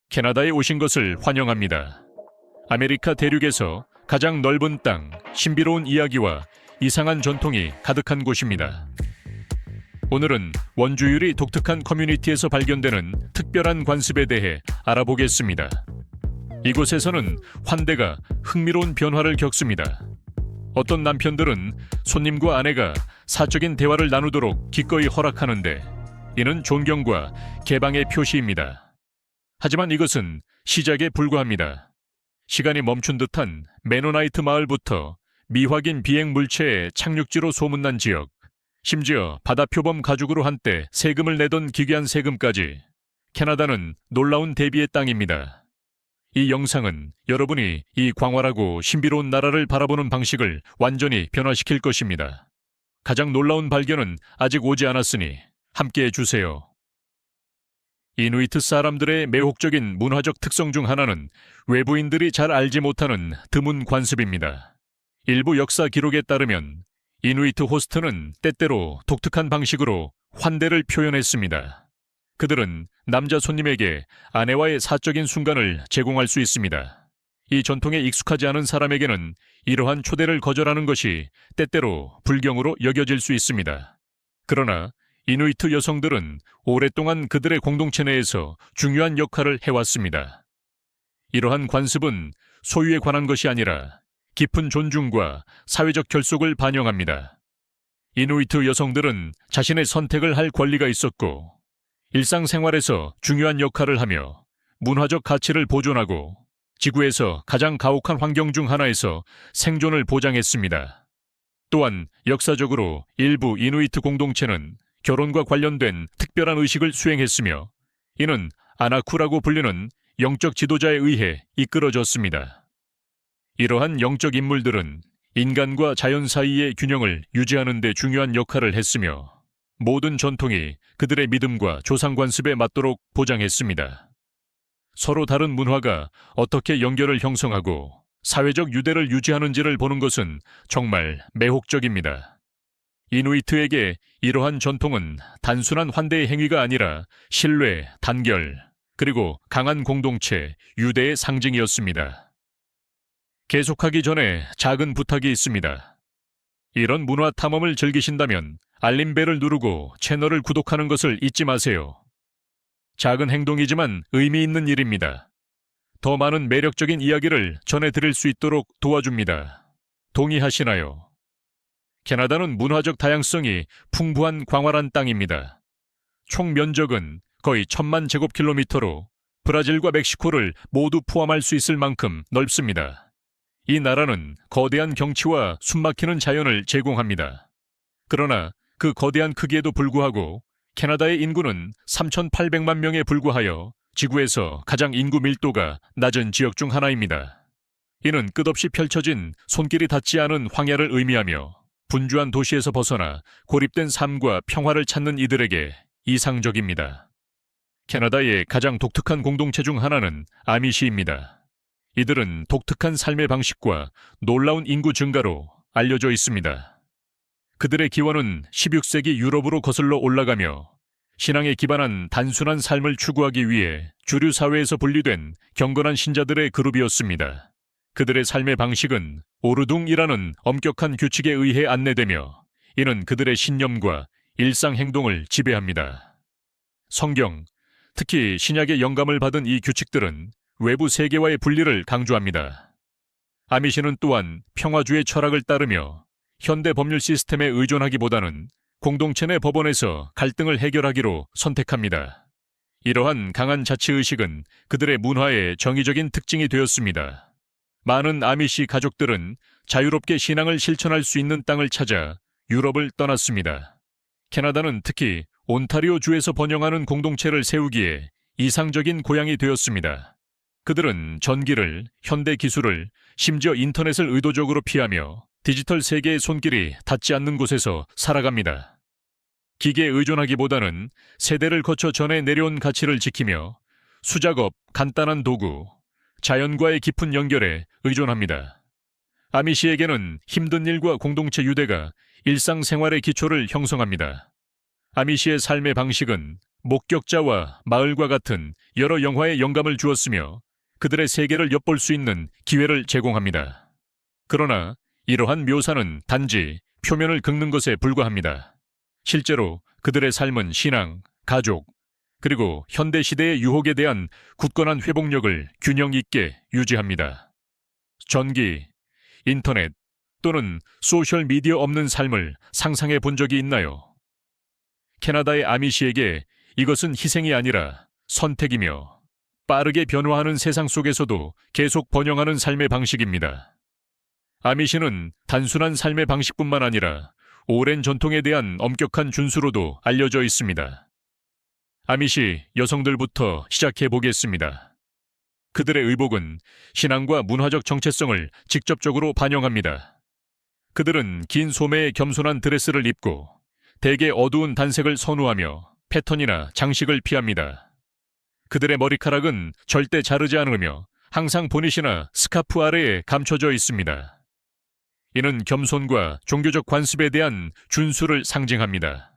캐나다에 오신 것을 환영합니다. 아메리카 대륙에서 가장 넓은 땅, 신비로운 이야기와 이상한 전통이 가득한 곳입니다. 오늘은 원주율이 독특한 커뮤니티에서 발견되는 특별한 관습에 대해 알아보겠습니다. 이곳에서는 환대가 흥미로운 변화를 겪습니다. 어떤 남편들은 손님과 아내가 사적인 대화를 나누도록 기꺼이 허락하는데, 이는 존경과 개방의 표시입니다. 하지만 이것은 시작에 불과합니다. 시간이 멈춘 듯한 메노나이트 마을부터 미확인 비행 물체의 착륙지로 소문난 지역, 심지어 바다표범 가죽으로 한때 세금을 내던 기괴한 세금까지, 캐나다는 놀라운 대비의 땅입니다. 이 영상은 여러분이 이 광활하고 신비로운 나라를 바라보는 방식을 완전히 변화시킬 것입니다. 가장 놀라운 발견은 아직 오지 않았으니 함께해 주세요. 이누이트 사람들의 매혹적인 문화적 특성 중 하나는 외부인들이 잘 알지 못하는 드문 관습입니다. 일부 역사 기록에 따르면 이누이트 호스트는 때때로 독특한 방식으로 환대를 표현했습니다. 그들은 남자 손님에게 아내와의 사적인 순간을 제공할 수 있습니다. 이 전통에 익숙하지 않은 사람에게는 이러한 초대를 거절하는 것이 때때로 불경으로 여겨질 수 있습니다. 그러나 이누이트 여성들은 오랫동안 그들의 공동체 내에서 중요한 역할을 해왔습니다. 이러한 관습은 소유에 관한 것이 아니라 깊은 존중과 사회적 결속을 반영합니다. 이누이트 여성들은 자신의 선택을 할 권리가 있었고, 일상생활에서 중요한 역할을 하며 문화적 가치를 보존하고 지구에서 가장 가혹한 환경 중 하나에서 생존을 보장했습니다. 또한 역사적으로 일부 이누이트 공동체는 결혼과 관련된 특별한 의식을 수행했으며, 이는 아나쿠라고 불리는 영적 지도자에 의해 이끌어졌습니다. 이러한 영적 인물들은 인간과 자연 사이의 균형을 유지하는 데 중요한 역할을 했으며, 모든 전통이 그들의 믿음과 조상 관습에 맞도록 보장했습니다. 서로 다른 문화가 어떻게 연결을 형성하고 사회적 유대를 유지하는지를 보는 것은 정말 매혹적입니다. 이누이트에게 이러한 전통은 단순한 환대의 행위가 아니라 신뢰, 단결, 그리고 강한 공동체, 유대의 상징이었습니다. 계속하기 전에 작은 부탁이 있습니다. 이런 문화 탐험을 즐기신다면 알림벨을 누르고 채널을 구독하는 것을 잊지 마세요. 작은 행동이지만 의미 있는 일입니다. 더 많은 매력적인 이야기를 전해드릴 수 있도록 도와줍니다. 동의하시나요? 캐나다는 문화적 다양성이 풍부한 광활한 땅입니다. 총 면적은 거의 1000만 제곱킬로미터로 브라질과 멕시코를 모두 포함할 수 있을 만큼 넓습니다. 이 나라는 거대한 경치와 숨막히는 자연을 제공합니다. 그러나 그 거대한 크기에도 불구하고 캐나다의 인구는 3,800만 명에 불과하여 지구에서 가장 인구 밀도가 낮은 지역 중 하나입니다. 이는 끝없이 펼쳐진 손길이 닿지 않은 황야를 의미하며, 분주한 도시에서 벗어나 고립된 삶과 평화를 찾는 이들에게 이상적입니다. 캐나다의 가장 독특한 공동체 중 하나는 아미시입니다. 이들은 독특한 삶의 방식과 놀라운 인구 증가로 알려져 있습니다. 그들의 기원은 16세기 유럽으로 거슬러 올라가며, 신앙에 기반한 단순한 삶을 추구하기 위해 주류 사회에서 분리된 경건한 신자들의 그룹이었습니다. 그들의 삶의 방식은 오르둥이라는 엄격한 규칙에 의해 안내되며, 이는 그들의 신념과 일상 행동을 지배합니다. 성경, 특히 신약의 영감을 받은 이 규칙들은 외부 세계와의 분리를 강조합니다. 아미시는 또한 평화주의 철학을 따르며 현대 법률 시스템에 의존하기보다는 공동체 내 법원에서 갈등을 해결하기로 선택합니다. 이러한 강한 자치의식은 그들의 문화의 정의적인 특징이 되었습니다. 많은 아미시 가족들은 자유롭게 신앙을 실천할 수 있는 땅을 찾아 유럽을 떠났습니다. 캐나다는 특히 온타리오 주에서 번영하는 공동체를 세우기에 이상적인 고향이 되었습니다. 그들은 전기를, 현대 기술을, 심지어 인터넷을 의도적으로 피하며 디지털 세계의 손길이 닿지 않는 곳에서 살아갑니다. 기계에 의존하기보다는 세대를 거쳐 전해 내려온 가치를 지키며 수작업, 간단한 도구, 자연과의 깊은 연결에 의존합니다. 아미시에게는 힘든 일과 공동체 유대가 일상생활의 기초를 형성합니다. 아미시의 삶의 방식은 목격자와 마을과 같은 여러 영화에 영감을 주었으며 그들의 세계를 엿볼 수 있는 기회를 제공합니다. 그러나 이러한 묘사는 단지 표면을 긁는 것에 불과합니다. 실제로 그들의 삶은 신앙, 가족, 그리고 현대 시대의 유혹에 대한 굳건한 회복력을 균형 있게 유지합니다. 전기, 인터넷 또는 소셜 미디어 없는 삶을 상상해 본 적이 있나요? 캐나다의 아미시에게 이것은 희생이 아니라 선택이며 빠르게 변화하는 세상 속에서도 계속 번영하는 삶의 방식입니다. 아미시는 단순한 삶의 방식뿐만 아니라 오랜 전통에 대한 엄격한 준수로도 알려져 있습니다. 아미시 여성들부터 시작해 보겠습니다. 그들의 의복은 신앙과 문화적 정체성을 직접적으로 반영합니다. 그들은 긴 소매의 겸손한 드레스를 입고 대개 어두운 단색을 선호하며 패턴이나 장식을 피합니다. 그들의 머리카락은 절대 자르지 않으며 항상 보닛이나 스카프 아래에 감춰져 있습니다. 이는 겸손과 종교적 관습에 대한 준수를 상징합니다.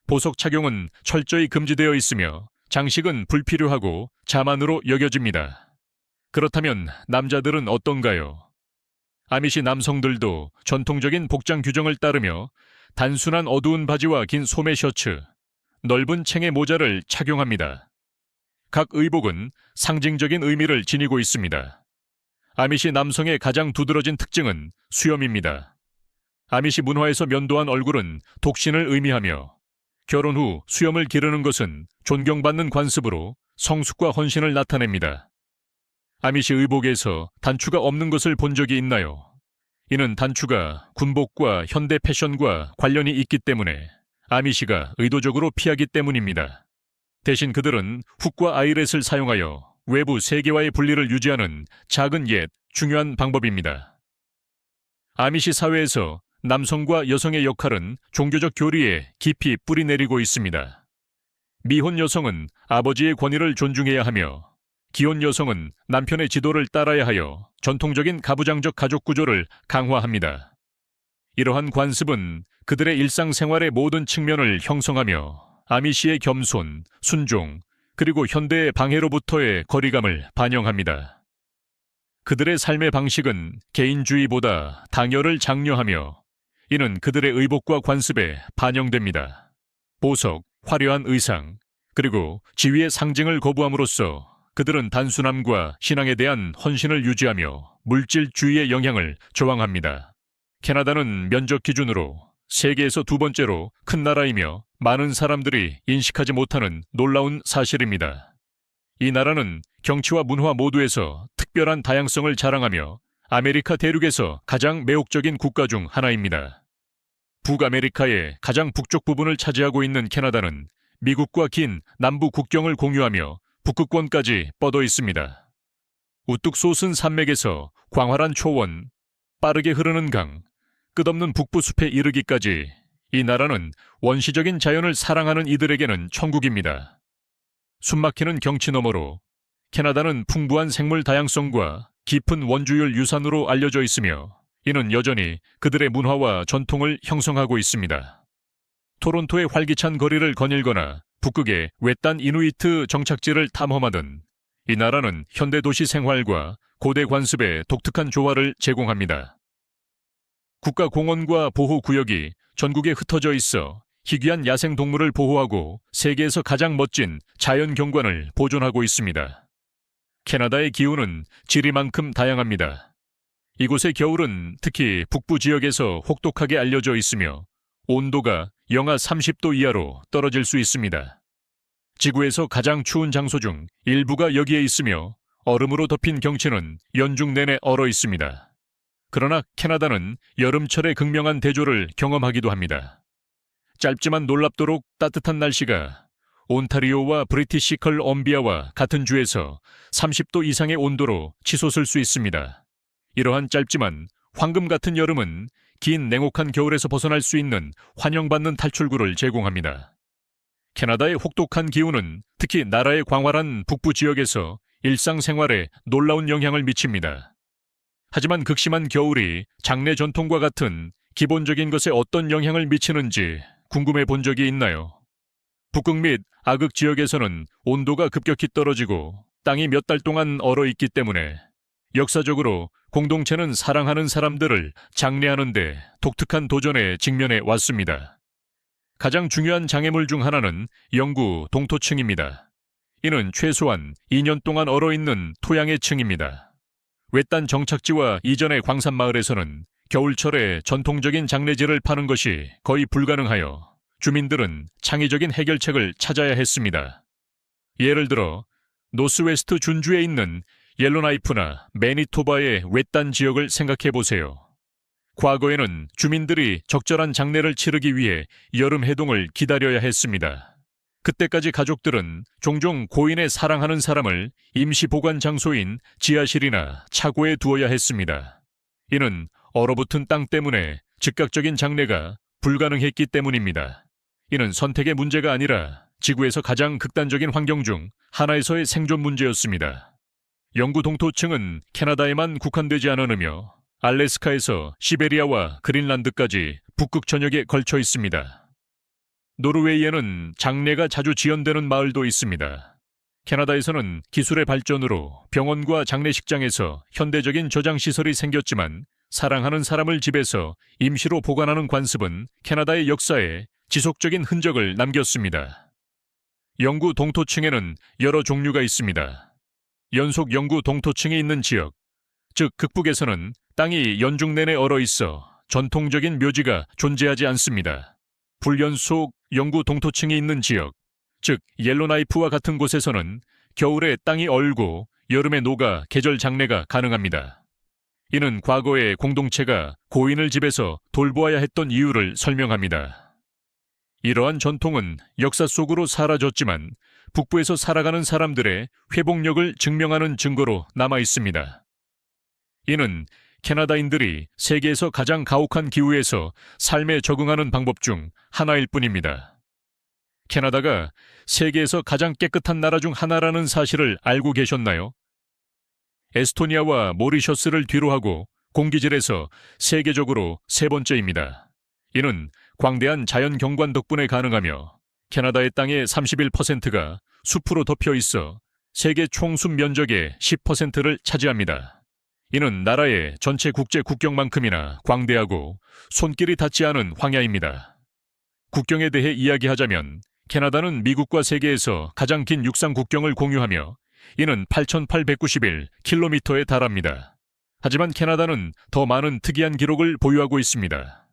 보석 착용은 철저히 금지되어 있으며 장식은 불필요하고 자만으로 여겨집니다. 그렇다면 남자들은 어떤가요? 아미시 남성들도 전통적인 복장 규정을 따르며 단순한 어두운 바지와 긴 소매 셔츠, 넓은 챙의 모자를 착용합니다. 각 의복은 상징적인 의미를 지니고 있습니다. 아미시 남성의 가장 두드러진 특징은 수염입니다. 아미시 문화에서 면도한 얼굴은 독신을 의미하며 결혼 후 수염을 기르는 것은 존경받는 관습으로 성숙과 헌신을 나타냅니다. 아미시 의복에서 단추가 없는 것을 본 적이 있나요? 이는 단추가 군복과 현대 패션과 관련이 있기 때문에 아미시가 의도적으로 피하기 때문입니다. 대신 그들은 훅과 아이렛을 사용하여 외부 세계와의 분리를 유지하는 작은 옛 중요한 방법입니다. 아미시 사회에서 남성과 여성의 역할은 종교적 교리에 깊이 뿌리내리고 있습니다. 미혼 여성은 아버지의 권위를 존중해야 하며 기혼 여성은 남편의 지도를 따라야 하여 전통적인 가부장적 가족 구조를 강화합니다. 이러한 관습은 그들의 일상생활의 모든 측면을 형성하며 아미시의 겸손, 순종, 그리고 현대의 방해로부터의 거리감을 반영합니다. 그들의 삶의 방식은 개인주의보다 당열을 장려하며 이는 그들의 의복과 관습에 반영됩니다. 보석, 화려한 의상, 그리고 지위의 상징을 거부함으로써 그들은 단순함과 신앙에 대한 헌신을 유지하며 물질주의의 영향을 저항합니다. 캐나다는 면적 기준으로 세계에서 두 번째로 큰 나라이며 많은 사람들이 인식하지 못하는 놀라운 사실입니다. 이 나라는 경치와 문화 모두에서 특별한 다양성을 자랑하며 아메리카 대륙에서 가장 매혹적인 국가 중 하나입니다. 북아메리카의 가장 북쪽 부분을 차지하고 있는 캐나다는 미국과 긴 남부 국경을 공유하며 북극권까지 뻗어 있습니다. 우뚝 솟은 산맥에서 광활한 초원, 빠르게 흐르는 강, 끝없는 북부 숲에 이르기까지 이 나라는 원시적인 자연을 사랑하는 이들에게는 천국입니다. 숨막히는 경치 너머로 캐나다는 풍부한 생물 다양성과 깊은 원주율 유산으로 알려져 있으며 이는 여전히 그들의 문화와 전통을 형성하고 있습니다. 토론토의 활기찬 거리를 거닐거나 북극의 외딴 이누이트 정착지를 탐험하든 이 나라는 현대 도시 생활과 고대 관습의 독특한 조화를 제공합니다. 국가공원과 보호구역이 전국에 흩어져 있어 희귀한 야생동물을 보호하고 세계에서 가장 멋진 자연 경관을 보존하고 있습니다. 캐나다의 기후는 지리만큼 다양합니다. 이곳의 겨울은 특히 북부 지역에서 혹독하게 알려져 있으며 온도가 영하 30도 이하로 떨어질 수 있습니다. 지구에서 가장 추운 장소 중 일부가 여기에 있으며 얼음으로 덮인 경치는 연중 내내 얼어 있습니다. 그러나 캐나다는 여름철의 극명한 대조를 경험하기도 합니다. 짧지만 놀랍도록 따뜻한 날씨가 온타리오와 브리티시 컬엄비아와 같은 주에서 30도 이상의 온도로 치솟을 수 있습니다. 이러한 짧지만 황금 같은 여름은 긴 냉혹한 겨울에서 벗어날 수 있는 환영받는 탈출구를 제공합니다. 캐나다의 혹독한 기후는 특히 나라의 광활한 북부 지역에서 일상생활에 놀라운 영향을 미칩니다. 하지만 극심한 겨울이 장래 전통과 같은 기본적인 것에 어떤 영향을 미치는지 궁금해 본 적이 있나요? 북극 및 아극 지역에서는 온도가 급격히 떨어지고 땅이 몇 달 동안 얼어 있기 때문에 역사적으로 공동체는 사랑하는 사람들을 장례하는 데 독특한 도전에 직면해 왔습니다. 가장 중요한 장애물 중 하나는 영구 동토층입니다. 이는 최소한 2년 동안 얼어있는 토양의 층입니다. 외딴 정착지와 이전의 광산마을에서는 겨울철에 전통적인 장례지를 파는 것이 거의 불가능하여 주민들은 창의적인 해결책을 찾아야 했습니다. 예를 들어 노스웨스트 준주에 있는 옐로나이프나 매니토바의 외딴 지역을 생각해 보세요. 과거에는 주민들이 적절한 장례를 치르기 위해 여름 해동을 기다려야 했습니다. 그때까지 가족들은 종종 고인의 사랑하는 사람을 임시 보관 장소인 지하실이나 차고에 두어야 했습니다. 이는 얼어붙은 땅 때문에 즉각적인 장례가 불가능했기 때문입니다. 이는 선택의 문제가 아니라 지구에서 가장 극단적인 환경 중 하나에서의 생존 문제였습니다. 영구 동토층은 캐나다에만 국한되지 않으며 알래스카에서 시베리아와 그린란드까지 북극 전역에 걸쳐 있습니다. 노르웨이에는 장례가 자주 지연되는 마을도 있습니다. 캐나다에서는 기술의 발전으로 병원과 장례식장에서 현대적인 저장시설이 생겼지만 사랑하는 사람을 집에서 임시로 보관하는 관습은 캐나다의 역사에 지속적인 흔적을 남겼습니다. 영구 동토층에는 여러 종류가 있습니다. 연속 영구 동토층이 있는 지역, 즉 극북에서는 땅이 연중 내내 얼어 있어 전통적인 묘지가 존재하지 않습니다. 불연속 영구 동토층이 있는 지역, 즉 옐로나이프와 같은 곳에서는 겨울에 땅이 얼고 여름에 녹아 계절 장례가 가능합니다. 이는 과거의 공동체가 고인을 집에서 돌보아야 했던 이유를 설명합니다. 이러한 전통은 역사 속으로 사라졌지만 북부에서 살아가는 사람들의 회복력을 증명하는 증거로 남아 있습니다. 이는 캐나다인들이 세계에서 가장 가혹한 기후에서 삶에 적응하는 방법 중 하나일 뿐입니다. 캐나다가 세계에서 가장 깨끗한 나라 중 하나라는 사실을 알고 계셨나요? 에스토니아와 모리셔스를 뒤로하고 공기질에서 세계적으로 세 번째입니다. 이는 광대한 자연 경관 덕분에 가능하며 캐나다의 땅의 31%가 숲으로 덮여 있어 세계 총숲 면적의 10%를 차지합니다. 이는 나라의 전체 국제 국경만큼이나 광대하고 손길이 닿지 않은 황야입니다. 국경에 대해 이야기하자면 캐나다는 미국과 세계에서 가장 긴 육상 국경을 공유하며 이는 8,891km에 달합니다. 하지만 캐나다는 더 많은 특이한 기록을 보유하고 있습니다.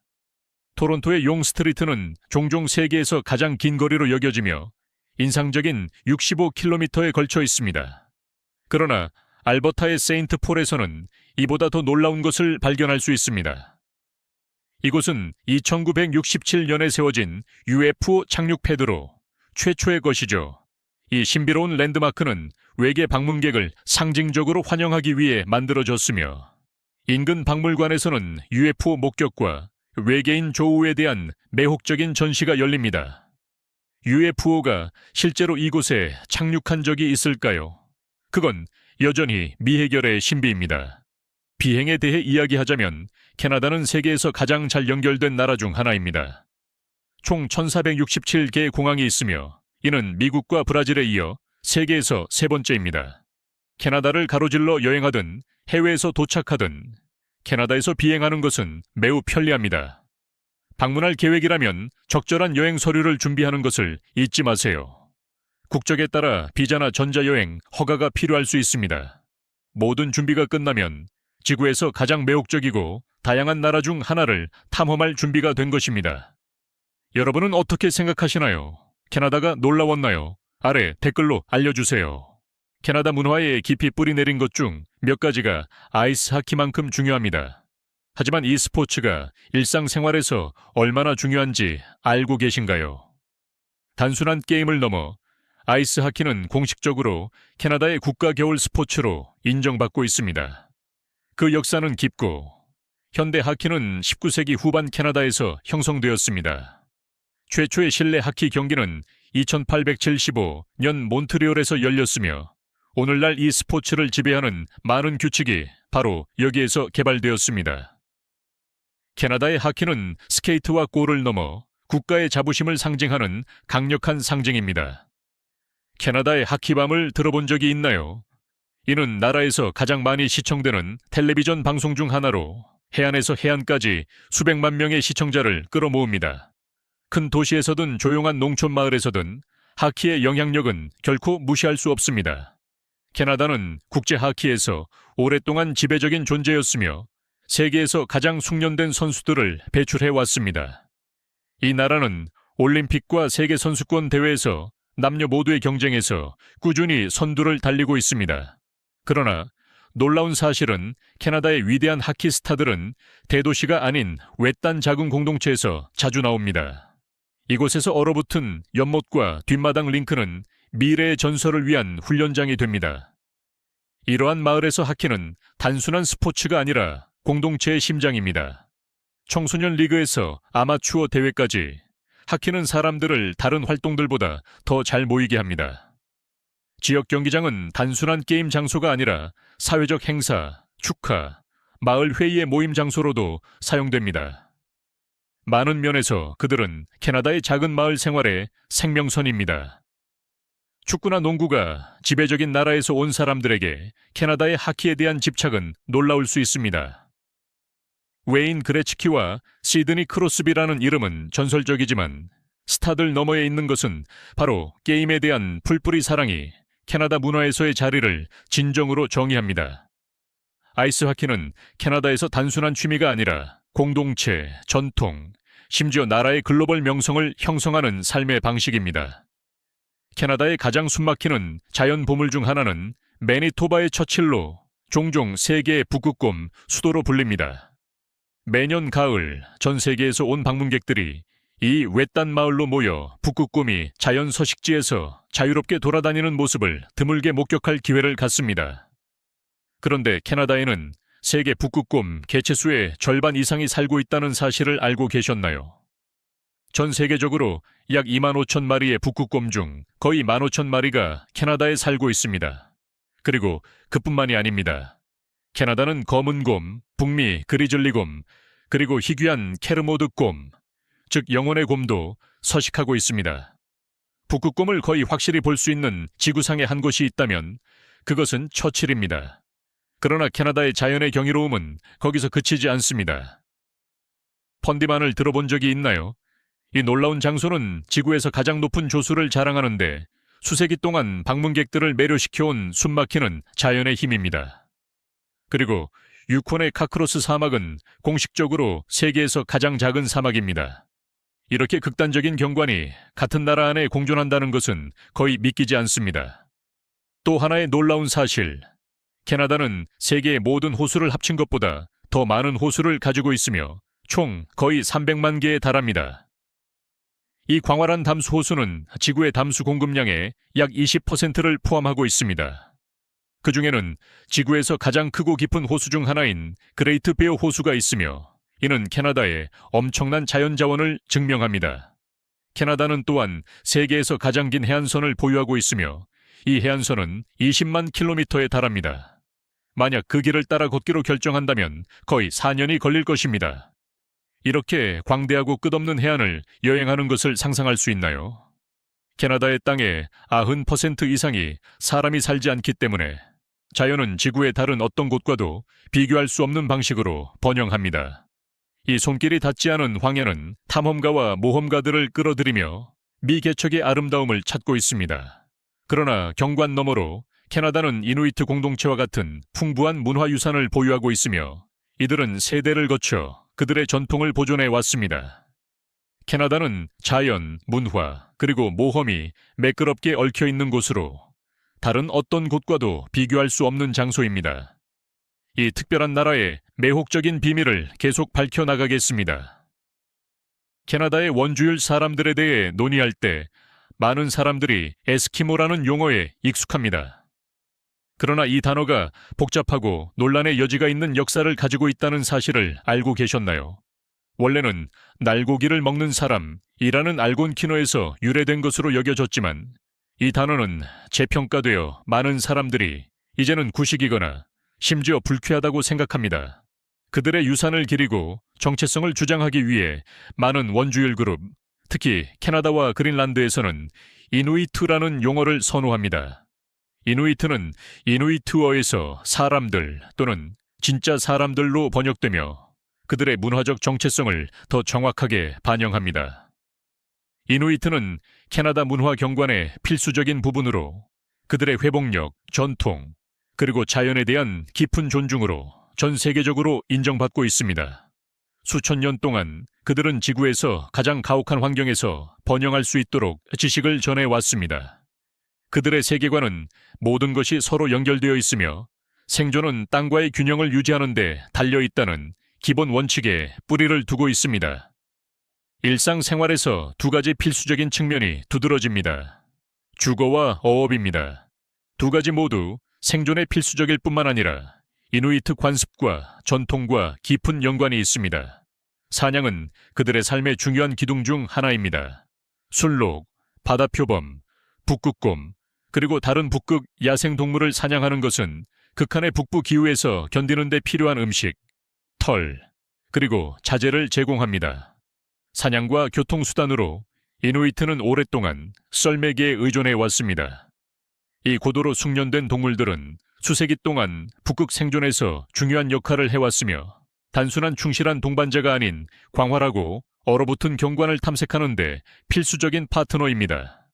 토론토의 용 스트리트는 종종 세계에서 가장 긴 거리로 여겨지며 인상적인 65km에 걸쳐 있습니다. 그러나 알버타의 세인트 폴에서는 이보다 더 놀라운 것을 발견할 수 있습니다. 이곳은 2967년에 세워진 UFO 착륙 패드로 최초의 것이죠. 이 신비로운 랜드마크는 외계 방문객을 상징적으로 환영하기 위해 만들어졌으며 인근 박물관에서는 UFO 목격과 외계인 조우에 대한 매혹적인 전시가 열립니다. UFO가 실제로 이곳에 착륙한 적이 있을까요? 그건 여전히 미해결의 신비입니다. 비행에 대해 이야기하자면 캐나다는 세계에서 가장 잘 연결된 나라 중 하나입니다. 총 1467개의 공항이 있으며 이는 미국과 브라질에 이어 세계에서 세 번째입니다. 캐나다를 가로질러 여행하든 해외에서 도착하든 캐나다에서 비행하는 것은 매우 편리합니다. 방문할 계획이라면 적절한 여행 서류를 준비하는 것을 잊지 마세요. 국적에 따라 비자나 전자여행 허가가 필요할 수 있습니다. 모든 준비가 끝나면 지구에서 가장 매혹적이고 다양한 나라 중 하나를 탐험할 준비가 된 것입니다. 여러분은 어떻게 생각하시나요? 캐나다가 놀라웠나요? 아래 댓글로 알려주세요. 캐나다 문화에 깊이 뿌리내린 것 중 몇 가지가 아이스 하키만큼 중요합니다. 하지만 이 스포츠가 일상생활에서 얼마나 중요한지 알고 계신가요? 단순한 게임을 넘어 아이스 하키는 공식적으로 캐나다의 국가 겨울 스포츠로 인정받고 있습니다. 그 역사는 깊고 현대 하키는 19세기 후반 캐나다에서 형성되었습니다. 최초의 실내 하키 경기는 2875년 몬트리올에서 열렸으며 오늘날 이 스포츠를 지배하는 많은 규칙이 바로 여기에서 개발되었습니다. 캐나다의 하키는 스케이트와 골을 넘어 국가의 자부심을 상징하는 강력한 상징입니다. 캐나다의 하키밤을 들어본 적이 있나요? 이는 나라에서 가장 많이 시청되는 텔레비전 방송 중 하나로 해안에서 해안까지 수백만 명의 시청자를 끌어모읍니다. 큰 도시에서든 조용한 농촌 마을에서든 하키의 영향력은 결코 무시할 수 없습니다. 캐나다는 국제 하키에서 오랫동안 지배적인 존재였으며 세계에서 가장 숙련된 선수들을 배출해 왔습니다. 이 나라는 올림픽과 세계선수권 대회에서 남녀 모두의 경쟁에서 꾸준히 선두를 달리고 있습니다. 그러나 놀라운 사실은 캐나다의 위대한 하키 스타들은 대도시가 아닌 외딴 작은 공동체에서 자주 나옵니다. 이곳에서 얼어붙은 연못과 뒷마당 링크는 미래의 전설을 위한 훈련장이 됩니다. 이러한 마을에서 하키는 단순한 스포츠가 아니라 공동체의 심장입니다. 청소년 리그에서 아마추어 대회까지 하키는 사람들을 다른 활동들보다 더 잘 모이게 합니다. 지역 경기장은 단순한 게임 장소가 아니라 사회적 행사, 축하, 마을 회의의 모임 장소로도 사용됩니다. 많은 면에서 그들은 캐나다의 작은 마을 생활의 생명선입니다. 축구나 농구가 지배적인 나라에서 온 사람들에게 캐나다의 하키에 대한 집착은 놀라울 수 있습니다. 웨인 그레츠키와 시드니 크로스비라는 이름은 전설적이지만 스타들 너머에 있는 것은 바로 게임에 대한 풀뿌리 사랑이 캐나다 문화에서의 자리를 진정으로 정의합니다. 아이스 하키는 캐나다에서 단순한 취미가 아니라 공동체, 전통, 심지어 나라의 글로벌 명성을 형성하는 삶의 방식입니다. 캐나다의 가장 숨막히는 자연 보물 중 하나는 매니토바의 처칠로 종종 세계의 북극곰 수도로 불립니다. 매년 가을 전 세계에서 온 방문객들이 이 외딴 마을로 모여 북극곰이 자연 서식지에서 자유롭게 돌아다니는 모습을 드물게 목격할 기회를 갖습니다. 그런데 캐나다에는 세계 북극곰 개체수의 절반 이상이 살고 있다는 사실을 알고 계셨나요? 전 세계적으로 약 25,000마리의 북극곰 중 거의 15,000마리가 캐나다에 살고 있습니다. 그리고 그뿐만이 아닙니다. 캐나다는 검은곰, 북미 그리즐리곰, 그리고 희귀한 케르모드곰, 즉 영혼의 곰도 서식하고 있습니다. 북극곰을 거의 확실히 볼 수 있는 지구상의 한 곳이 있다면 그것은 처칠입니다. 그러나 캐나다의 자연의 경이로움은 거기서 그치지 않습니다. 펀디만을 들어본 적이 있나요? 이 놀라운 장소는 지구에서 가장 높은 조수를 자랑하는데 수세기 동안 방문객들을 매료시켜온 숨막히는 자연의 힘입니다. 그리고 유콘의 카크로스 사막은 공식적으로 세계에서 가장 작은 사막입니다. 이렇게 극단적인 경관이 같은 나라 안에 공존한다는 것은 거의 믿기지 않습니다. 또 하나의 놀라운 사실, 캐나다는 세계의 모든 호수를 합친 것보다 더 많은 호수를 가지고 있으며 총 거의 300만 개에 달합니다. 이 광활한 담수 호수는 지구의 담수 공급량의 약 20%를 포함하고 있습니다. 그 중에는 지구에서 가장 크고 깊은 호수 중 하나인 그레이트 베어 호수가 있으며 이는 캐나다의 엄청난 자연 자원을 증명합니다. 캐나다는 또한 세계에서 가장 긴 해안선을 보유하고 있으며 이 해안선은 20만 킬로미터에 달합니다. 만약 그 길을 따라 걷기로 결정한다면 거의 4년이 걸릴 것입니다. 이렇게 광대하고 끝없는 해안을 여행하는 것을 상상할 수 있나요? 캐나다의 땅의 90% 이상이 사람이 살지 않기 때문에 자연은 지구의 다른 어떤 곳과도 비교할 수 없는 방식으로 번영합니다. 이 손길이 닿지 않은 황야는 탐험가와 모험가들을 끌어들이며 미개척의 아름다움을 찾고 있습니다. 그러나 경관 너머로 캐나다는 이누이트 공동체와 같은 풍부한 문화유산을 보유하고 있으며 이들은 세대를 거쳐 그들의 전통을 보존해 왔습니다. 캐나다는 자연, 문화, 그리고 모험이 매끄럽게 얽혀 있는 곳으로 다른 어떤 곳과도 비교할 수 없는 장소입니다. 이 특별한 나라의 매혹적인 비밀을 계속 밝혀나가겠습니다. 캐나다의 원주율 사람들에 대해 논의할 때 많은 사람들이 에스키모라는 용어에 익숙합니다. 그러나 이 단어가 복잡하고 논란의 여지가 있는 역사를 가지고 있다는 사실을 알고 계셨나요? 원래는 날고기를 먹는 사람이라는 알곤키노에서 유래된 것으로 여겨졌지만 이 단어는 재평가되어 많은 사람들이 이제는 구식이거나 심지어 불쾌하다고 생각합니다. 그들의 유산을 기리고 정체성을 주장하기 위해 많은 원주율 그룹, 특히 캐나다와 그린란드에서는 이누이트라는 용어를 선호합니다. 이누이트는 이누이트어에서 사람들 또는 진짜 사람들로 번역되며 그들의 문화적 정체성을 더 정확하게 반영합니다. 이누이트는 캐나다 문화 경관의 필수적인 부분으로 그들의 회복력, 전통, 그리고 자연에 대한 깊은 존중으로 전 세계적으로 인정받고 있습니다. 수천 년 동안 그들은 지구에서 가장 가혹한 환경에서 번영할 수 있도록 지식을 전해왔습니다. 그들의 세계관은 모든 것이 서로 연결되어 있으며 생존은 땅과의 균형을 유지하는 데 달려있다는 기본 원칙에 뿌리를 두고 있습니다. 일상생활에서 두 가지 필수적인 측면이 두드러집니다. 주거와 어업입니다. 두 가지 모두 생존에 필수적일 뿐만 아니라 이누이트 관습과 전통과 깊은 연관이 있습니다. 사냥은 그들의 삶의 중요한 기둥 중 하나입니다. 술록, 바다표범, 북극곰, 그리고 다른 북극 야생동물을 사냥하는 것은 극한의 북부 기후에서 견디는 데 필요한 음식, 털, 그리고 자재를 제공합니다. 사냥과 교통수단으로 이누이트는 오랫동안 썰매기에 의존해 왔습니다. 이 고도로 숙련된 동물들은 수세기 동안 북극 생존에서 중요한 역할을 해왔으며 단순한 충실한 동반자가 아닌 광활하고 얼어붙은 경관을 탐색하는 데 필수적인 파트너입니다.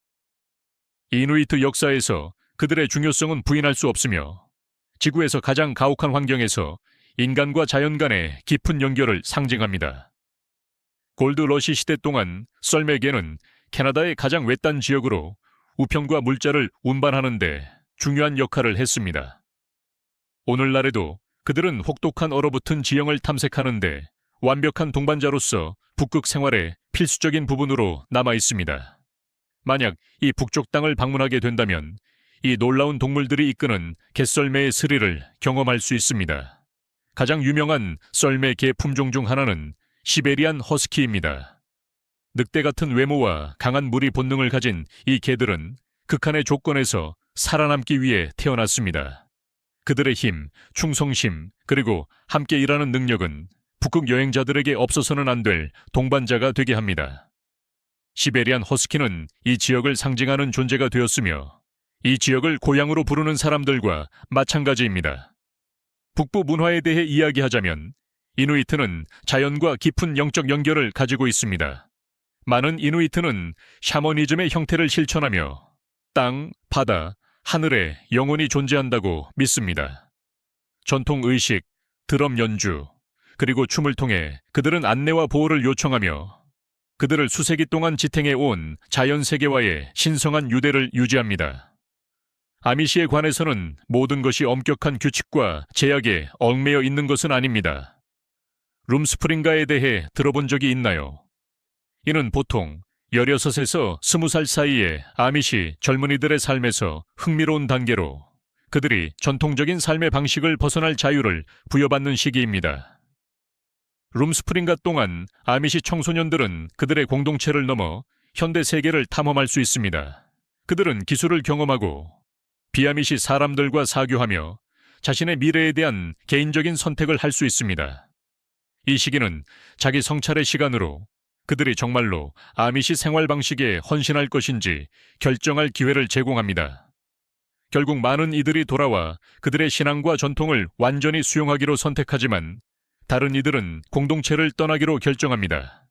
이누이트 역사에서 그들의 중요성은 부인할 수 없으며 지구에서 가장 가혹한 환경에서 인간과 자연 간의 깊은 연결을 상징합니다. 골드러시 시대 동안 썰매개는 캐나다의 가장 외딴 지역으로 우편과 물자를 운반하는 데 중요한 역할을 했습니다. 오늘날에도 그들은 혹독한 얼어붙은 지형을 탐색하는데 완벽한 동반자로서 북극 생활의 필수적인 부분으로 남아 있습니다. 만약 이 북쪽 땅을 방문하게 된다면 이 놀라운 동물들이 이끄는 갯썰매의 스릴을 경험할 수 있습니다. 가장 유명한 썰매 개 품종 중 하나는 시베리안 허스키입니다. 늑대 같은 외모와 강한 무리 본능을 가진 이 개들은 극한의 조건에서 살아남기 위해 태어났습니다. 그들의 힘, 충성심, 그리고 함께 일하는 능력은 북극 여행자들에게 없어서는 안 될 동반자가 되게 합니다. 시베리안 허스키는 이 지역을 상징하는 존재가 되었으며 이 지역을 고향으로 부르는 사람들과 마찬가지입니다. 북부 문화에 대해 이야기하자면 이누이트는 자연과 깊은 영적 연결을 가지고 있습니다. 많은 이누이트는 샤머니즘의 형태를 실천하며 땅, 바다, 하늘에 영혼이 존재한다고 믿습니다. 전통 의식, 드럼 연주, 그리고 춤을 통해 그들은 안내와 보호를 요청하며 그들을 수세기 동안 지탱해 온 자연 세계와의 신성한 유대를 유지합니다. 아미시에 관해서는 모든 것이 엄격한 규칙과 제약에 얽매여 있는 것은 아닙니다. 룸스프링가에 대해 들어본 적이 있나요? 이는 보통 16에서 20살 사이의 아미시 젊은이들의 삶에서 흥미로운 단계로 그들이 전통적인 삶의 방식을 벗어날 자유를 부여받는 시기입니다. 룸스프링가 동안 아미시 청소년들은 그들의 공동체를 넘어 현대 세계를 탐험할 수 있습니다. 그들은 기술을 경험하고 비아미시 사람들과 사교하며 자신의 미래에 대한 개인적인 선택을 할 수 있습니다. 이 시기는 자기 성찰의 시간으로 그들이 정말로 아미시 생활 방식에 헌신할 것인지 결정할 기회를 제공합니다. 결국 많은 이들이 돌아와 그들의 신앙과 전통을 완전히 수용하기로 선택하지만 다른 이들은 공동체를 떠나기로 결정합니다.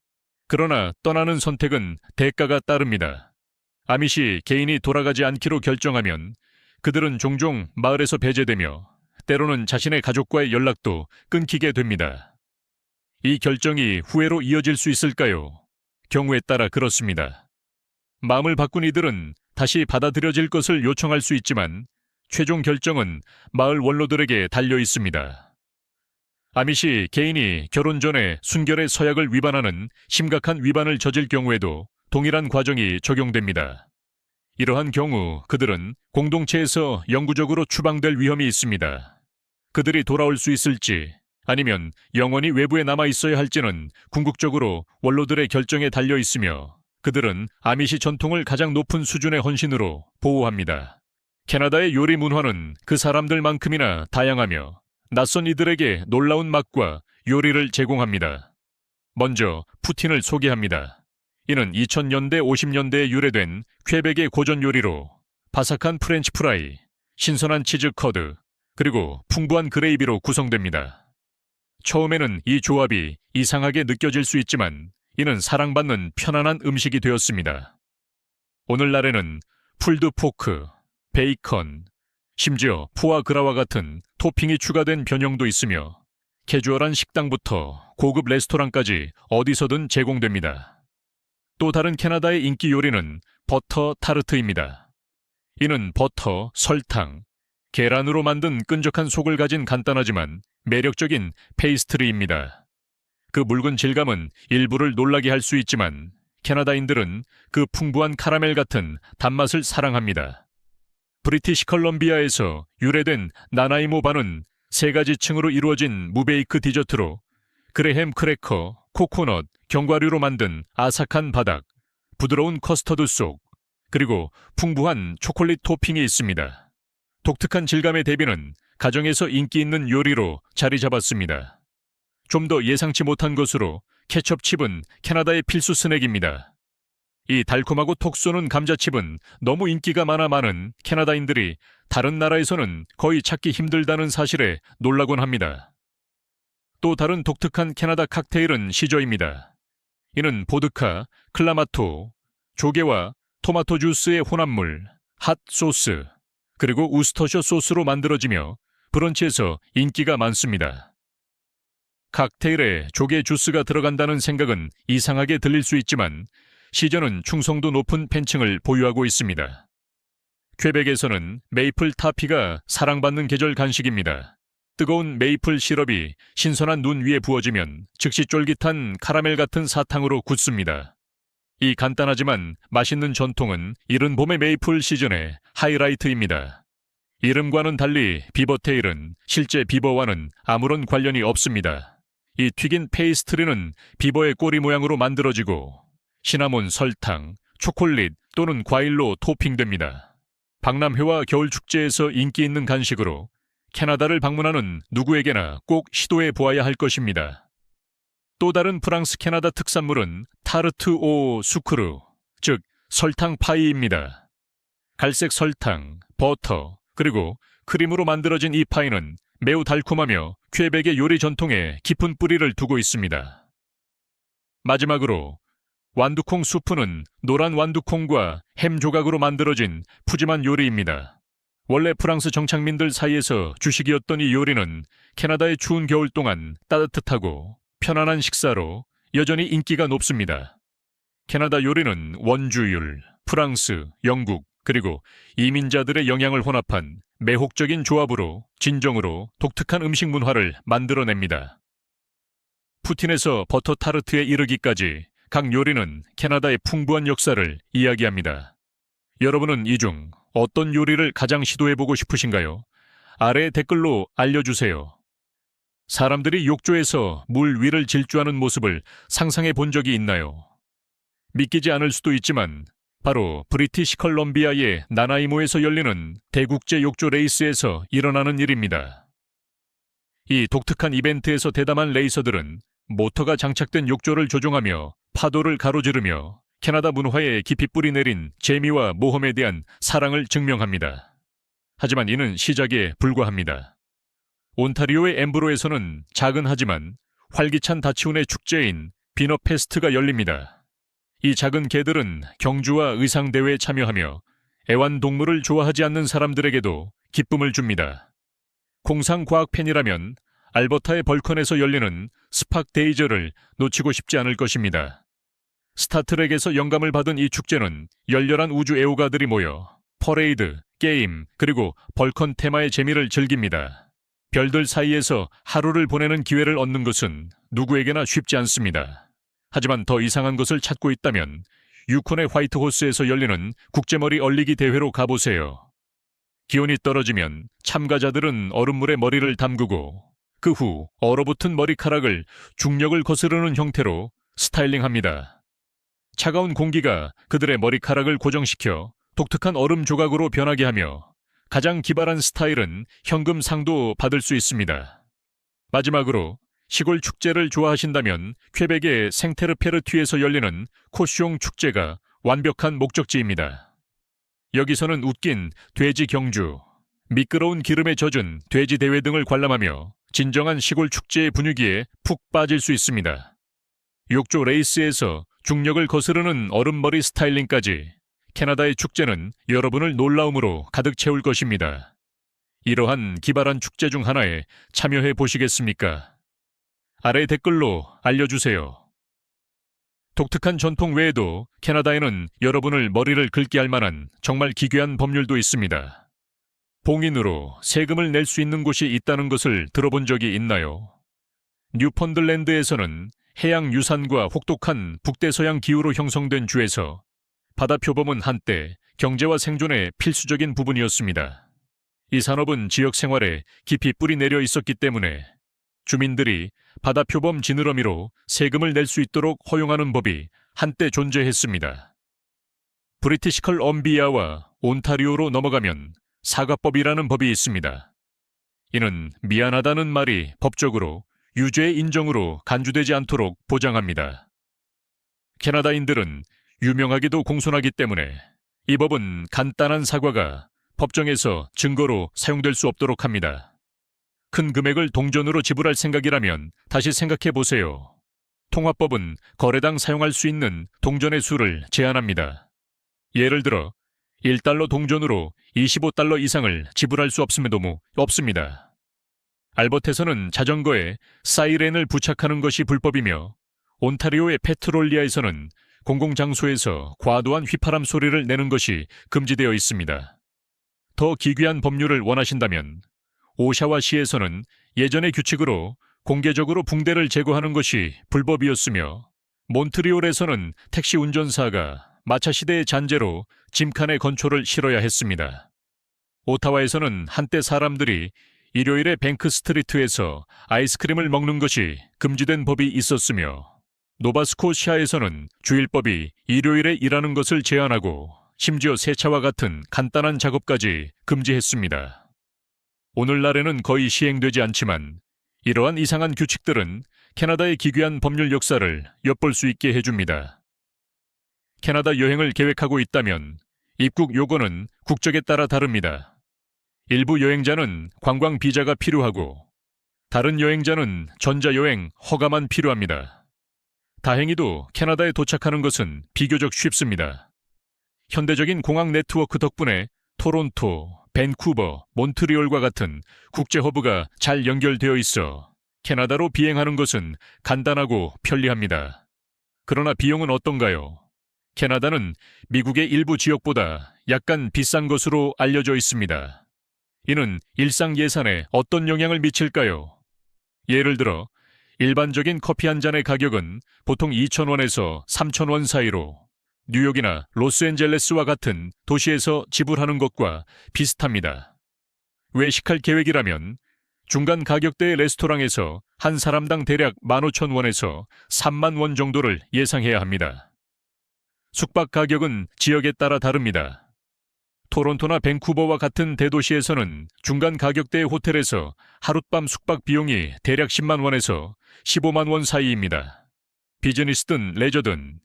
그러나 떠나는 선택은 대가가 따릅니다. 아미시 개인이 돌아가지 않기로 결정하면 그들은 종종 마을에서 배제되며 때로는 자신의 가족과의 연락도 끊기게 됩니다. 이 결정이 후회로 이어질 수 있을까요? 경우에 따라 그렇습니다. 마음을 바꾼 이들은 다시 받아들여질 것을 요청할 수 있지만 최종 결정은 마을 원로들에게 달려 있습니다. 아미시 개인이 결혼 전에 순결의 서약을 위반하는 심각한 위반을 저질 경우에도 동일한 과정이 적용됩니다. 이러한 경우 그들은 공동체에서 영구적으로 추방될 위험이 있습니다. 그들이 돌아올 수 있을지 아니면 영원히 외부에 남아 있어야 할지는 궁극적으로 원로들의 결정에 달려 있으며 그들은 아미시 전통을 가장 높은 수준의 헌신으로 보호합니다. 캐나다의 요리 문화는 그 사람들만큼이나 다양하며 낯선 이들에게 놀라운 맛과 요리를 제공합니다. 먼저 푸틴을 소개합니다. 이는 2000년대 50년대에 유래된 퀘벡의 고전 요리로 바삭한 프렌치 프라이, 신선한 치즈 커드, 그리고 풍부한 그레이비로 구성됩니다. 처음에는 이 조합이 이상하게 느껴질 수 있지만 이는 사랑받는 편안한 음식이 되었습니다. 오늘날에는 풀드 포크, 베이컨, 심지어 포아그라와 같은 토핑이 추가된 변형도 있으며 캐주얼한 식당부터 고급 레스토랑까지 어디서든 제공됩니다. 또 다른 캐나다의 인기 요리는 버터 타르트입니다. 이는 버터, 설탕, 계란으로 만든 끈적한 속을 가진 간단하지만 매력적인 페이스트리입니다. 그 묽은 질감은 일부를 놀라게 할 수 있지만 캐나다인들은 그 풍부한 카라멜 같은 단맛을 사랑합니다. 브리티시 컬럼비아에서 유래된 나나이모바는 3가지 층으로 이루어진 무베이크 디저트로 그레햄 크래커, 코코넛, 견과류로 만든 아삭한 바닥, 부드러운 커스터드 속, 그리고 풍부한 초콜릿 토핑이 있습니다. 독특한 질감의 대비는 가정에서 인기 있는 요리로 자리 잡았습니다. 좀 더 예상치 못한 것으로 케첩칩은 캐나다의 필수 스낵입니다. 이 달콤하고 톡 쏘는 감자칩은 너무 인기가 많은 캐나다인들이 다른 나라에서는 거의 찾기 힘들다는 사실에 놀라곤 합니다. 또 다른 독특한 캐나다 칵테일은 시저입니다. 이는 보드카, 클라마토, 조개와 토마토 주스의 혼합물, 핫 소스, 그리고 우스터셔 소스로 만들어지며 브런치에서 인기가 많습니다. 칵테일에 조개 주스가 들어간다는 생각은 이상하게 들릴 수 있지만 시저는 충성도 높은 팬층을 보유하고 있습니다. 퀘벡에서는 메이플 타피가 사랑받는 계절 간식입니다. 뜨거운 메이플 시럽이 신선한 눈 위에 부어지면 즉시 쫄깃한 카라멜 같은 사탕으로 굳습니다. 이 간단하지만 맛있는 전통은 이른 봄의 메이플 시즌의 하이라이트입니다. 이름과는 달리 비버테일은 실제 비버와는 아무런 관련이 없습니다. 이 튀긴 페이스트리는 비버의 꼬리 모양으로 만들어지고 시나몬, 설탕, 초콜릿 또는 과일로 토핑됩니다. 박람회와 겨울축제에서 인기 있는 간식으로 캐나다를 방문하는 누구에게나 꼭 시도해 보아야 할 것입니다. 또 다른 프랑스 캐나다 특산물은 타르트 오 수크르, 즉 설탕 파이입니다. 갈색 설탕, 버터, 그리고 크림으로 만들어진 이 파이는 매우 달콤하며 퀘벡의 요리 전통에 깊은 뿌리를 두고 있습니다. 마지막으로 완두콩 수프는 노란 완두콩과 햄 조각으로 만들어진 푸짐한 요리입니다. 원래 프랑스 정착민들 사이에서 주식이었던 이 요리는 캐나다의 추운 겨울 동안 따뜻하고 편안한 식사로 여전히 인기가 높습니다. 캐나다 요리는 원주율, 프랑스, 영국, 그리고 이민자들의 영향을 혼합한 매혹적인 조합으로 진정으로 독특한 음식 문화를 만들어냅니다. 푸틴에서 버터 타르트에 이르기까지 각 요리는 캐나다의 풍부한 역사를 이야기합니다. 여러분은 이 중 어떤 요리를 가장 시도해보고 싶으신가요? 아래 댓글로 알려주세요. 사람들이 욕조에서 물 위를 질주하는 모습을 상상해 본 적이 있나요? 믿기지 않을 수도 있지만 바로 브리티시 컬럼비아의 나나이모에서 열리는 대국제 욕조 레이스에서 일어나는 일입니다. 이 독특한 이벤트에서 대담한 레이서들은 모터가 장착된 욕조를 조종하며 파도를 가로지르며 캐나다 문화에 깊이 뿌리내린 재미와 모험에 대한 사랑을 증명합니다. 하지만 이는 시작에 불과합니다. 온타리오의 엠브로에서는 작은 하지만 활기찬 다치운의 축제인 비너페스트가 열립니다. 이 작은 개들은 경주와 의상대회에 참여하며 애완동물을 좋아하지 않는 사람들에게도 기쁨을 줍니다. 공상과학 팬이라면 알버타의 벌컨에서 열리는 스팍 데이저를 놓치고 싶지 않을 것입니다. 스타트랙에서 영감을 받은 이 축제는 열렬한 우주 애호가들이 모여 퍼레이드, 게임, 그리고 벌컨 테마의 재미를 즐깁니다. 별들 사이에서 하루를 보내는 기회를 얻는 것은 누구에게나 쉽지 않습니다. 하지만 더 이상한 것을 찾고 있다면 유콘의 화이트호스에서 열리는 국제머리 얼리기 대회로 가보세요. 기온이 떨어지면 참가자들은 얼음물에 머리를 담그고 그 후 얼어붙은 머리카락을 중력을 거스르는 형태로 스타일링합니다. 차가운 공기가 그들의 머리카락을 고정시켜 독특한 얼음 조각으로 변하게 하며 가장 기발한 스타일은 현금상도 받을 수 있습니다. 마지막으로 시골 축제를 좋아하신다면 퀘벡의 생테르페르튀에서 열리는 코숑 축제가 완벽한 목적지입니다. 여기서는 웃긴 돼지 경주, 미끄러운 기름에 젖은 돼지 대회 등을 관람하며 진정한 시골 축제의 분위기에 푹 빠질 수 있습니다. 욕조 레이스에서 중력을 거스르는 얼음머리 스타일링까지 캐나다의 축제는 여러분을 놀라움으로 가득 채울 것입니다. 이러한 기발한 축제 중 하나에 참여해 보시겠습니까? 아래 댓글로 알려주세요. 독특한 전통 외에도 캐나다에는 여러분을 머리를 긁게 할 만한 정말 기괴한 법률도 있습니다. 봉인으로 세금을 낼 수 있는 곳이 있다는 것을 들어본 적이 있나요? 뉴펀들랜드에서는 해양 유산과 혹독한 북대서양 기후로 형성된 주에서 바다 표범은 한때 경제와 생존의 필수적인 부분이었습니다. 이 산업은 지역 생활에 깊이 뿌리 내려 있었기 때문에 주민들이 바다 표범 지느러미로 세금을 낼 수 있도록 허용하는 법이 한때 존재했습니다. 브리티시 컬럼비아와 온타리오로 넘어가면 사과법이라는 법이 있습니다. 이는 미안하다는 말이 법적으로 유죄의 인정으로 간주되지 않도록 보장합니다. 캐나다인들은 유명하기도 공손하기 때문에 이 법은 간단한 사과가 법정에서 증거로 사용될 수 없도록 합니다. 큰 금액을 동전으로 지불할 생각이라면 다시 생각해 보세요. 통화법은 거래당 사용할 수 있는 동전의 수를 제한합니다. 예를 들어 1달러 동전으로 25달러 이상을 지불할 수 없습니다. 알버트에서는 자전거에 사이렌을 부착하는 것이 불법이며 온타리오의 페트롤리아에서는 공공장소에서 과도한 휘파람 소리를 내는 것이 금지되어 있습니다. 더 기괴한 법률을 원하신다면 오샤와시에서는 예전의 규칙으로 공개적으로 붕대를 제거하는 것이 불법이었으며 몬트리올에서는 택시 운전사가 마차 시대의 잔재로 짐칸에 건초를 실어야 했습니다. 오타와에서는 한때 사람들이 일요일에 뱅크 스트리트에서 아이스크림을 먹는 것이 금지된 법이 있었으며 노바스코시아에서는 주일법이 일요일에 일하는 것을 제한하고 심지어 세차와 같은 간단한 작업까지 금지했습니다. 오늘날에는 거의 시행되지 않지만 이러한 이상한 규칙들은 캐나다의 기괴한 법률 역사를 엿볼 수 있게 해줍니다. 캐나다 여행을 계획하고 있다면 입국 요건은 국적에 따라 다릅니다. 일부 여행자는 관광 비자가 필요하고 다른 여행자는 전자여행 허가만 필요합니다. 다행히도 캐나다에 도착하는 것은 비교적 쉽습니다. 현대적인 공항 네트워크 덕분에 토론토, 밴쿠버, 몬트리올과 같은 국제 허브가 잘 연결되어 있어 캐나다로 비행하는 것은 간단하고 편리합니다. 그러나 비용은 어떤가요? 캐나다는 미국의 일부 지역보다 약간 비싼 것으로 알려져 있습니다. 이는 일상 예산에 어떤 영향을 미칠까요? 예를 들어 일반적인 커피 한 잔의 가격은 보통 2,000원에서 3,000원 사이로 뉴욕이나 로스앤젤레스와 같은 도시에서 지불하는 것과 비슷합니다. 외식할 계획이라면 중간 가격대의 레스토랑에서 한 사람당 대략 15,000원에서 3만 원 정도를 예상해야 합니다. 숙박 가격은 지역에 따라 다릅니다. 토론토나 밴쿠버와 같은 대도시에서는 중간 가격대의 호텔에서 하룻밤 숙박 비용이 대략 10만 원에서 15만 원 사이입니다. 비즈니스든 레저든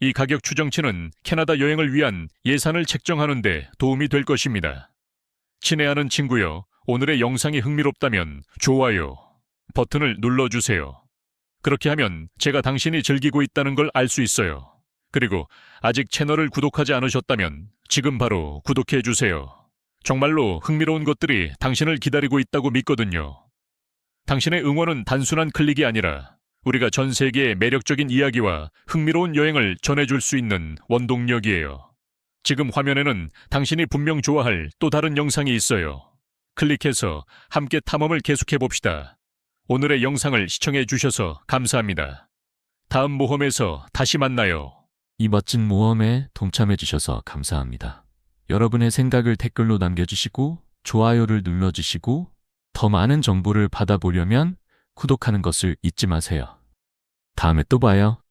이 가격 추정치는 캐나다 여행을 위한 예산을 책정하는 데 도움이 될 것입니다. 친애하는 친구여, 오늘의 영상이 흥미롭다면 좋아요 버튼을 눌러주세요. 그렇게 하면 제가 당신이 즐기고 있다는 걸 알 수 있어요. 그리고 아직 채널을 구독하지 않으셨다면 지금 바로 구독해 주세요. 정말로 흥미로운 것들이 당신을 기다리고 있다고 믿거든요. 당신의 응원은 단순한 클릭이 아니라 우리가 전 세계의 매력적인 이야기와 흥미로운 여행을 전해줄 수 있는 원동력이에요. 지금 화면에는 당신이 분명 좋아할 또 다른 영상이 있어요. 클릭해서 함께 탐험을 계속해봅시다. 오늘의 영상을 시청해 주셔서 감사합니다. 다음 모험에서 다시 만나요. 이 멋진 모험에 동참해 주셔서 감사합니다. 여러분의 생각을 댓글로 남겨주시고 좋아요를 눌러주시고 더 많은 정보를 받아보려면 구독하는 것을 잊지 마세요. 다음에 또 봐요.